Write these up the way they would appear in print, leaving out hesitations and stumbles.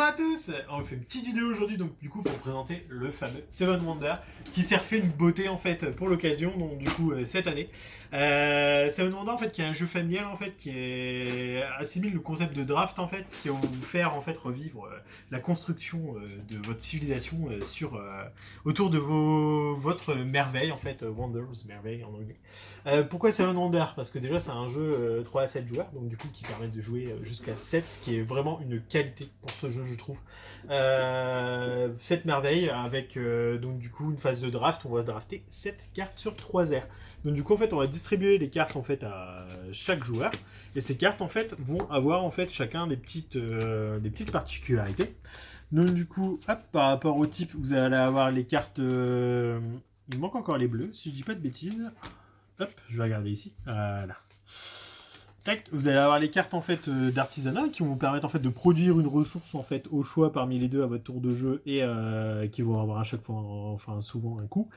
Bonjour à tous. On fait une petite vidéo aujourd'hui donc du coup pour présenter le fameux Seven Wonders qui s'est refait une beauté en fait pour l'occasion donc du coup cette année. Seven Wonders en fait qui est un jeu familial en fait qui est assimile le concept de draft en fait qui va vous faire en fait revivre la construction de votre civilisation autour de votre merveille en fait Wonders merveille en anglais. Pourquoi Seven Wonders? Parce que déjà c'est un jeu 3 à 7 joueurs donc du coup qui permet de jouer jusqu'à 7, ce qui est vraiment une qualité pour ce jeu je trouve. 7 merveilles avec donc du coup une phase de draft, on va drafter 7 cartes sur 3 airs. Donc du coup en fait on va distribuer les cartes en fait à chaque joueur et ces cartes en fait vont avoir en fait chacun des petites particularités. Donc du coup hop, par rapport au type vous allez avoir les cartes il manque encore les bleus si je dis pas de bêtises. Hop, je vais regarder ici. Voilà. Tac, vous allez avoir les cartes en fait d'artisanat qui vont vous permettre en fait de produire une ressource en fait au choix parmi les deux à votre tour de jeu et qui vont avoir à chaque fois enfin souvent un coût.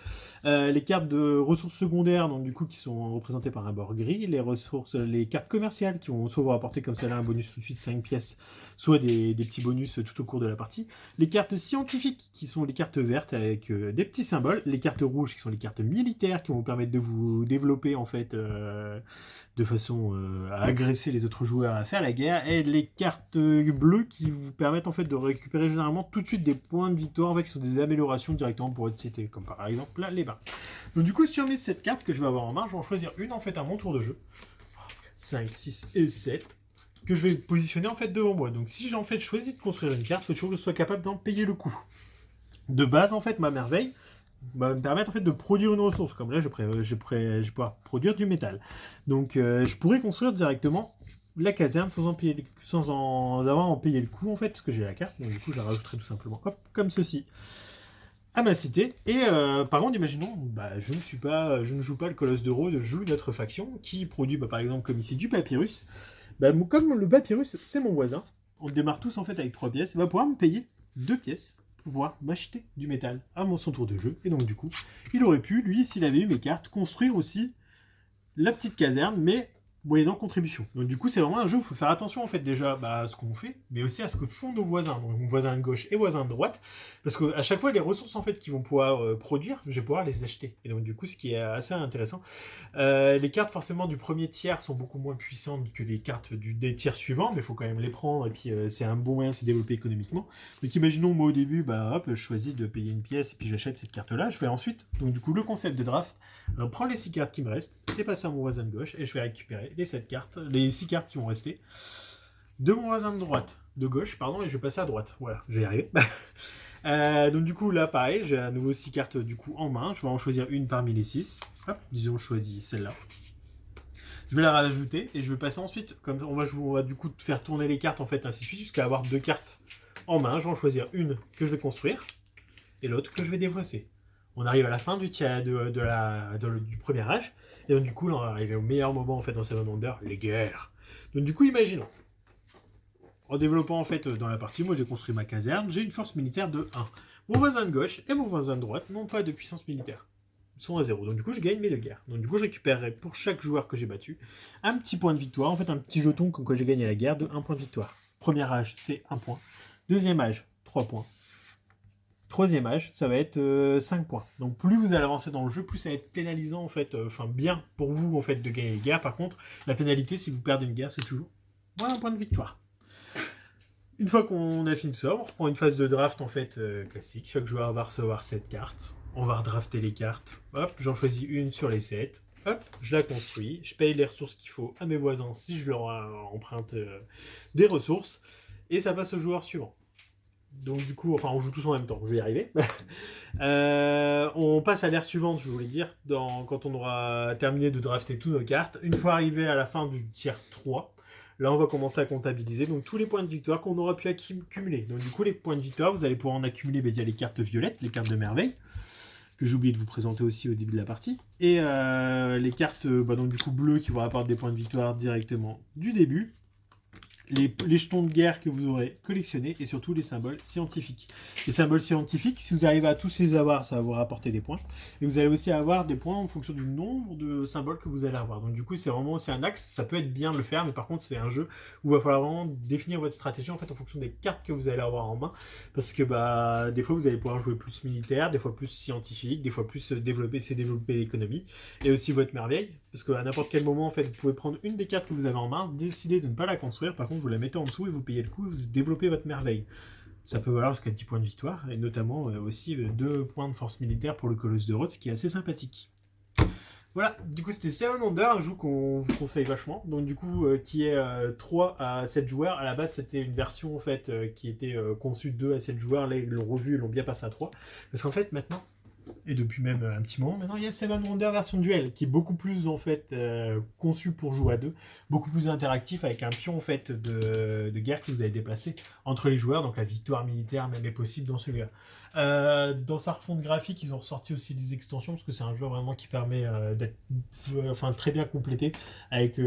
Les cartes de ressources secondaires donc du coup qui sont représentées par un bord gris, les cartes commerciales qui vont soit vous rapporter comme celle-là un bonus tout de suite 5 pièces, soit des petits bonus tout au cours de la partie. Les cartes scientifiques qui sont les cartes vertes avec des petits symboles, les cartes rouges qui sont les cartes militaires qui vont vous permettre de vous développer en fait de façon à agresser les autres joueurs, à faire la guerre, et les cartes bleues qui vous permettent en fait de récupérer généralement tout de suite des points de victoire en fait, qui sont des améliorations directement pour votre cité, comme par exemple là les bains. Donc du coup sur mes 7 cartes que je vais avoir en main, je vais en choisir une en fait à mon tour de jeu. 5, 6 et 7 que je vais positionner en fait devant moi. Donc si j'ai en fait choisi de construire une carte, il faut toujours que je sois capable d'en payer le coût. De base en fait ma merveille va me permettre en fait de produire une ressource. Comme là, je vais pouvoir produire du métal. Donc, je pourrais construire directement la caserne sans en avoir à en payer le coût en fait, parce que j'ai la carte. Donc, du coup, je la rajouterai tout simplement, hop, comme ceci, à ma cité. Et par contre, imaginons, je ne joue pas le Colosse de Rhodes, je joue une autre faction qui produit, par exemple, comme ici, du papyrus. Comme le papyrus, c'est mon voisin, on le démarre tous en fait avec 3 pièces, il va pouvoir me payer 2 pièces pour pouvoir m'acheter du métal à son tour de jeu. Et donc du coup, il aurait pu, lui, s'il avait eu mes cartes, construire aussi la petite caserne, mais moyennant contribution. Donc du coup, c'est vraiment un jeu où il faut faire attention en fait déjà à ce qu'on fait, mais aussi à ce que font nos voisins, donc voisins de gauche et voisins de droite, parce qu'à chaque fois, les ressources en fait qu'ils vont pouvoir produire, je vais pouvoir les acheter. Et donc du coup, ce qui est assez intéressant. Les cartes forcément du premier tiers sont beaucoup moins puissantes que les cartes des tiers suivants, mais il faut quand même les prendre, et puis c'est un bon moyen de se développer économiquement. Donc imaginons moi au début, hop, je choisis de payer une pièce et puis j'achète cette carte-là. Je fais ensuite, donc du coup le concept de draft, prends les 6 cartes qui me restent, les passer à mon voisin de gauche et je vais récupérer les 6 cartes qui vont rester de mon voisin de gauche, et je vais passer à droite. Voilà, je vais y arriver. Donc du coup là pareil, j'ai à nouveau 6 cartes du coup en main, je vais en choisir une parmi les 6. Hop, disons je choisis celle-là. Je vais la rajouter et je vais passer ensuite, comme on va du coup faire tourner les cartes en fait ainsi de suite jusqu'à avoir 2 cartes en main. Je vais en choisir une que je vais construire et l'autre que je vais défausser. On arrive à la fin du premier âge et donc du coup là, on va arriver au meilleur moment en fait dans Seven Wonders, les guerres. Donc du coup imaginons. En développant en fait dans la partie, moi j'ai construit ma caserne, j'ai une force militaire de 1. Mon voisin de gauche et mon voisin de droite n'ont pas de puissance militaire. Ils sont à 0. Donc du coup je gagne mes 2 guerres. Donc du coup je récupérerai pour chaque joueur que j'ai battu un petit point de victoire, en fait un petit jeton comme quoi j'ai gagné la guerre de 1 point de victoire. Premier âge c'est 1 point. Deuxième âge 3 points. Troisième âge, ça va être 5 points. Donc plus vous allez avancer dans le jeu, plus ça va être pénalisant en fait, bien pour vous en fait de gagner les guerres. Par contre, la pénalité si vous perdez une guerre, c'est toujours un point de victoire. Une fois qu'on a fini tout ça, on reprend une phase de draft en fait classique. Chaque joueur va recevoir 7 cartes. On va redrafter les cartes. Hop, j'en choisis une sur les 7. Hop, je la construis. Je paye les ressources qu'il faut à mes voisins si je leur emprunte des ressources. Et ça passe au joueur suivant. Donc du coup, on joue tous en même temps. Je vais y arriver. On passe à l'ère suivante, je voulais dire, quand on aura terminé de drafter toutes nos cartes. Une fois arrivé à la fin du tiers 3, là, on va commencer à comptabiliser donc tous les points de victoire qu'on aura pu accumuler. Donc du coup, les points de victoire, vous allez pouvoir en accumuler via les cartes violettes, les cartes de merveille, que j'ai oublié de vous présenter aussi au début de la partie, et les cartes donc du coup bleues qui vous rapportent des points de victoire directement du début. les jetons de guerre que vous aurez collectionnés et surtout les symboles scientifiques. Les symboles scientifiques, si vous arrivez à tous les avoir, ça va vous rapporter des points. Et vous allez aussi avoir des points en fonction du nombre de symboles que vous allez avoir. Donc du coup, c'est vraiment aussi un axe. Ça peut être bien de le faire, mais par contre, c'est un jeu où il va falloir vraiment définir votre stratégie en fait en fonction des cartes que vous allez avoir en main. Parce que bah, des fois, vous allez pouvoir jouer plus militaire, des fois plus scientifique, des fois plus développer l'économie et aussi votre merveille. Parce qu'à n'importe quel moment, en fait, vous pouvez prendre une des cartes que vous avez en main, décider de ne pas la construire. Par contre, vous la mettez en dessous et vous payez le coup et vous développez votre merveille. Ça peut valoir jusqu'à 10 points de victoire, et notamment aussi 2 points de force militaire pour le Colosse de Rhodes, ce qui est assez sympathique. Voilà, du coup c'était Seven Wonders, un jeu qu'on vous conseille vachement, donc du coup qui est 3 à 7 joueurs. À la base c'était une version en fait qui était conçue 2 à 7 joueurs, là ils l'ont revu, ils l'ont bien passé à 3. Parce qu'en fait maintenant, et depuis même un petit moment maintenant, il y a le Seven Wonders version duel qui est beaucoup plus en fait conçu pour jouer à deux, beaucoup plus interactif avec un pion en fait de guerre que vous avez déplacé entre les joueurs, donc la victoire militaire même est possible dans celui-là. Dans sa refonte graphique, ils ont ressorti aussi des extensions parce que c'est un jeu vraiment qui permet d'être très bien complété avec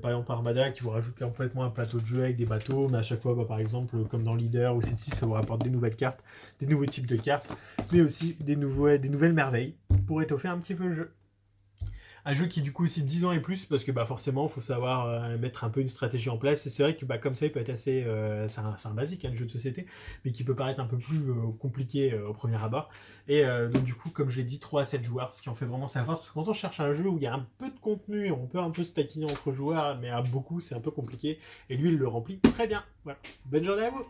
par exemple Armada qui vous rajoute complètement un plateau de jeu avec des bateaux, mais à chaque fois par exemple comme dans Leader ou City, ça vous rapporte des nouvelles cartes, des nouveaux types de cartes, mais aussi des nouvelles merveilles pour étoffer un petit peu le jeu. Un jeu qui du coup aussi 10 ans et plus parce que bah forcément il faut savoir mettre un peu une stratégie en place et c'est vrai que bah comme ça il peut être assez c'est un basique un jeu de société mais qui peut paraître un peu plus compliqué au premier abord et donc du coup comme je l'ai dit 3 à 7 joueurs ce qui en fait vraiment sa force parce que quand on cherche un jeu où il y a un peu de contenu on peut un peu se taquiner entre joueurs mais à beaucoup c'est un peu compliqué et lui il le remplit très bien. Voilà, bonne journée à vous.